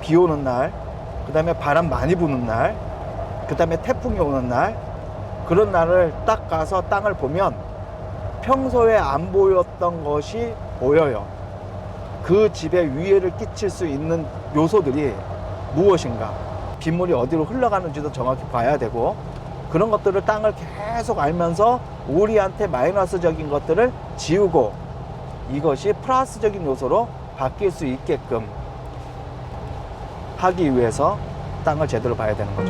비 오는 날, 그 다음에 바람 많이 부는 날, 그 다음에 태풍이 오는 날, 그런 날을 딱 가서 땅을 보면 평소에 안 보였던 것이 보여요. 그 집에 위해를 끼칠 수 있는 요소들이 무엇인가, 빗물이 어디로 흘러가는지도 정확히 봐야 되고, 그런 것들을 땅을 계속 알면서 우리한테 마이너스적인 것들을 지우고 이것이 플러스적인 요소로 바뀔 수 있게끔 하기 위해서 땅을 제대로 봐야 되는 거죠.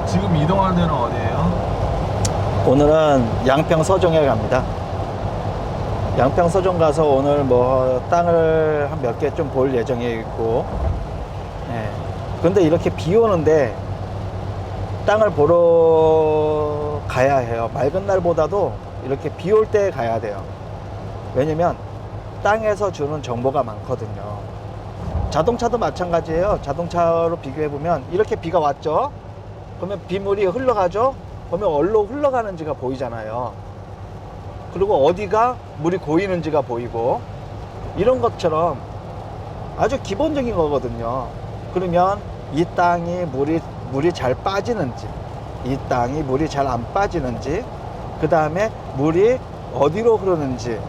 지금 이동하는 데는 어디예요? 오늘은 양평 서종에 갑니다. 양평 서종 가서 오늘 뭐 땅을 한 몇 개 좀 볼 예정이 있고, 예. 근데 이렇게 비 오는데 땅을 보러 가야 해요. 맑은 날보다도 이렇게 비 올 때 가야 돼요. 왜냐면 땅에서 주는 정보가 많거든요. 자동차도 마찬가지예요. 자동차로 비교해 보면 이렇게 비가 왔죠. 그러면 빗물이 흘러가죠. 그러면 어디로 흘러가는지가 보이잖아요. 그리고 어디가 물이 고이는지가 보이고, 이런 것처럼 아주 기본적인 거거든요. 그러면 이 땅이 물이 잘 빠지는지, 이 땅이 물이 잘 안 빠지는지, 그 다음에 물이 어디로 흐르는지,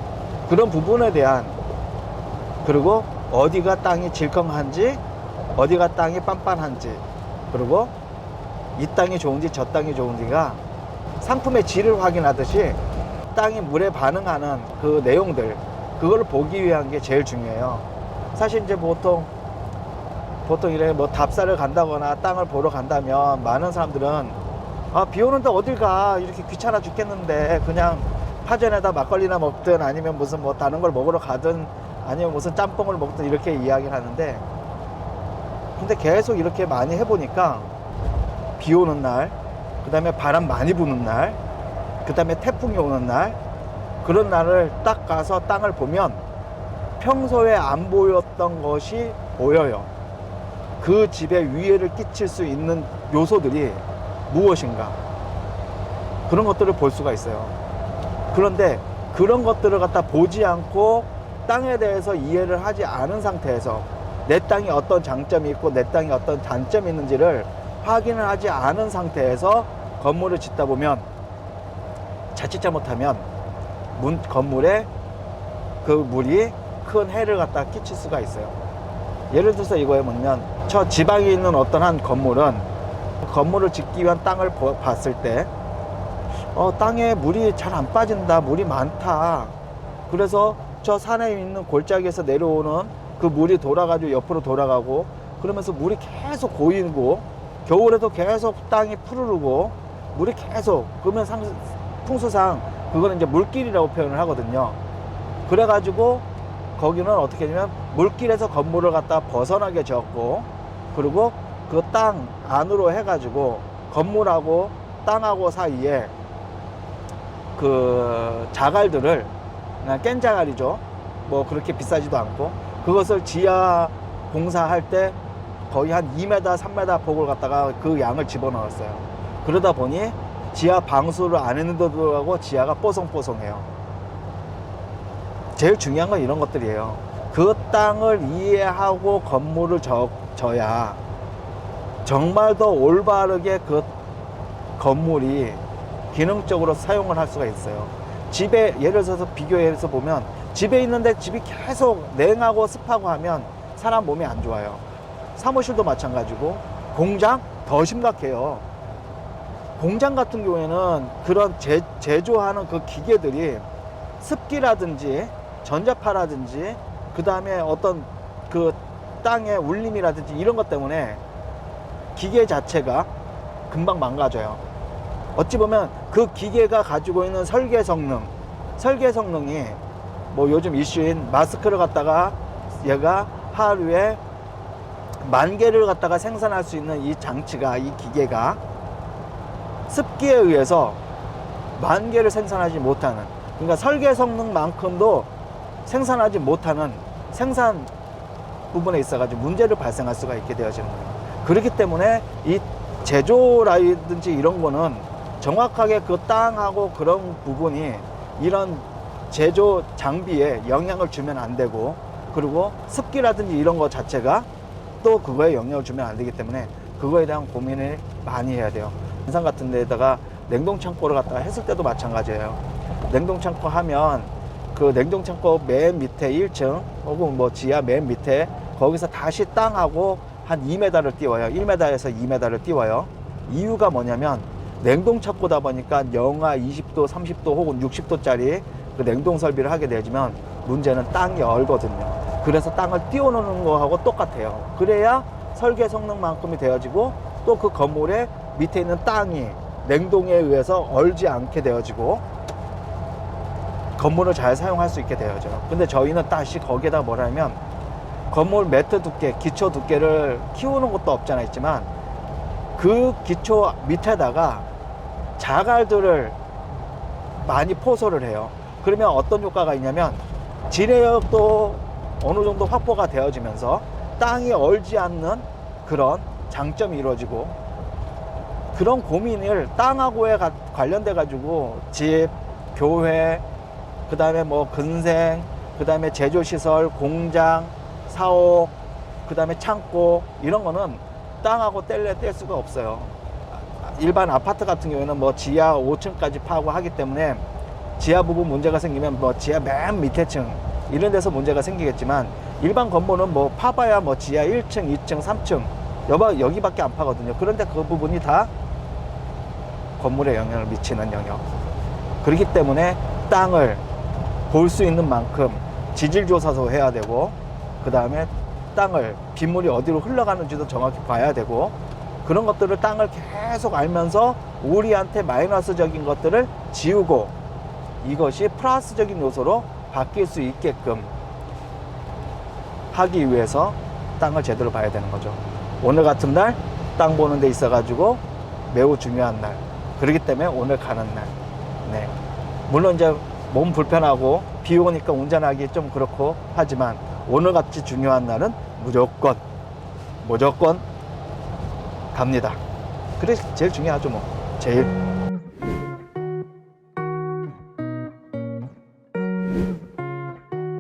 그런 부분에 대한, 그리고 어디가 땅이 질컹한지, 어디가 땅이 빤빤한지, 그리고 이 땅이 좋은지 저 땅이 좋은지가 상품의 질을 확인하듯이 땅이 물에 반응하는 그 내용들, 그걸 보기 위한 게 제일 중요해요. 사실 이제 보통 이래 뭐 답사를 간다거나 땅을 보러 간다면 많은 사람들은 비 오는데 어딜 가, 이렇게 귀찮아 죽겠는데 그냥 파전에다 막걸리나 먹든 아니면 무슨 뭐 다른 걸 먹으러 가든 아니면 무슨 짬뽕을 먹든 이렇게 이야기를 하는데, 근데 계속 이렇게 많이 해보니까 비 오는 날, 그 다음에 바람 많이 부는 날, 그 다음에 태풍이 오는 날, 그런 날을 딱 가서 땅을 보면 평소에 안 보였던 것이 보여요. 그 집에 위해를 끼칠 수 있는 요소들이 무엇인가, 그런 것들을 볼 수가 있어요. 그런데 그런 것들을 갖다 보지 않고 땅에 대해서 이해를 하지 않은 상태에서 내 땅이 어떤 장점이 있고 내 땅이 어떤 단점이 있는지를 확인을 하지 않은 상태에서 건물을 짓다 보면 자칫 잘못하면 건물에 그 물이 큰 해를 갖다 끼칠 수가 있어요. 예를 들어서 이거에 보면 저 지방에 있는 어떤 한 건물은 건물을 짓기 위한 땅을 봤을 때 땅에 물이 잘 안 빠진다, 물이 많다, 그래서 저 산에 있는 골짜기에서 내려오는 그 물이 돌아가지고 옆으로 돌아가고, 그러면서 물이 계속 고이고 겨울에도 계속 땅이 푸르르고 물이 계속, 그러면 풍수상 그거는 이제 물길이라고 표현을 하거든요. 그래가지고 거기는 어떻게 되냐면 물길에서 건물을 갖다 벗어나게 지었고, 그리고 그 땅 안으로 해가지고 건물하고 땅하고 사이에 그 자갈들을, 그냥 깬 자갈이죠. 뭐 그렇게 비싸지도 않고, 그것을 지하 공사할 때 거의 한 2m, 3m 폭을 갖다가 그 양을 집어넣었어요. 그러다 보니 지하 방수를 안 했는데도 불구하고 지하가 뽀송뽀송해요. 제일 중요한 건 이런 것들이에요. 그 땅을 이해하고 건물을 져야 정말 더 올바르게 그 건물이 기능적으로 사용을 할 수가 있어요. 집에 예를 들어서 비교해서 보면 집에 있는데 집이 계속 냉하고 습하고 하면 사람 몸이 안 좋아요. 사무실도 마찬가지고, 공장 더 심각해요. 공장 같은 경우에는 그런 제조하는 그 기계들이 습기라든지 전자파라든지 그 다음에 어떤 그 땅의 울림이라든지 이런 것 때문에 기계 자체가 금방 망가져요. 어찌 보면 그 기계가 가지고 있는 설계 성능이 뭐 요즘 이슈인 마스크를 갖다가 얘가 하루에 10,000개를 갖다가 생산할 수 있는 이 장치가, 이 기계가 습기에 의해서 10,000개를 생산하지 못하는, 그러니까 설계 성능만큼도 생산하지 못하는 생산 부분에 있어가지고 문제를 발생할 수가 있게 되어지는 거예요. 그렇기 때문에 이 제조라든지 이런 거는 정확하게 그 땅하고 그런 부분이 이런 제조 장비에 영향을 주면 안 되고, 그리고 습기라든지 이런 거 자체가 또 그거에 영향을 주면 안 되기 때문에 그거에 대한 고민을 많이 해야 돼요. 인상 같은 데다가 냉동창고를 갖다가 했을 때도 마찬가지예요. 냉동창고 하면 그 냉동창고 맨 밑에 1층 혹은 뭐 지하 맨 밑에 거기서 다시 땅하고 한 2m를 띄워요. 1m에서 2m를 띄워요. 이유가 뭐냐면 냉동창고다 보니까 영하 20도, 30도 혹은 60도짜리 그 냉동 설비를 하게 되지만 문제는 땅이 얼거든요. 그래서 땅을 띄워놓는 거하고 똑같아요. 그래야 설계 성능만큼이 되어지고 또 그 건물의 밑에 있는 땅이 냉동에 의해서 얼지 않게 되어지고 건물을 잘 사용할 수 있게 되어져. 근데 저희는 다시 거기에다 뭐라면 건물 매트 두께, 기초 두께를 키우는 것도 없잖아 있지만 그 기초 밑에다가 자갈들을 많이 포소를 해요. 그러면 어떤 효과가 있냐면 지내역도 어느 정도 확보가 되어지면서 땅이 얼지 않는 그런 장점이 이루어지고, 그런 고민을 땅하고에 관련돼 가지고 집, 교회, 그 다음에 뭐 근생, 그 다음에 제조시설, 공장, 사옥, 그 다음에 창고, 이런 거는 땅하고 뗄 수가 없어요. 일반 아파트 같은 경우에는 뭐 지하 5층까지 파고 하기 때문에 지하 부분 문제가 생기면 뭐 지하 맨 밑에 층 이런 데서 문제가 생기겠지만, 일반 건물은 뭐 파봐야 뭐 지하 1층, 2층, 3층 여기밖에 안 파거든요. 그런데 그 부분이 다 건물에 영향을 미치는 영역. 그렇기 때문에 땅을 볼 수 있는 만큼 지질조사도 해야 되고, 그 다음에 땅을 빗물이 어디로 흘러가는지도 정확히 봐야 되고, 그런 것들을 땅을 계속 알면서 우리한테 마이너스적인 것들을 지우고 이것이 플러스적인 요소로 바뀔 수 있게끔 하기 위해서 땅을 제대로 봐야 되는 거죠. 오늘 같은 날 땅 보는 데 있어 가지고 매우 중요한 날, 그렇기 때문에 오늘 가는 날. 네. 물론 이제 몸 불편하고 비 오니까 운전하기 좀 그렇고 하지만 오늘 같이 중요한 날은 무조건 갑니다. 그래 제일 중요하죠 뭐. 제일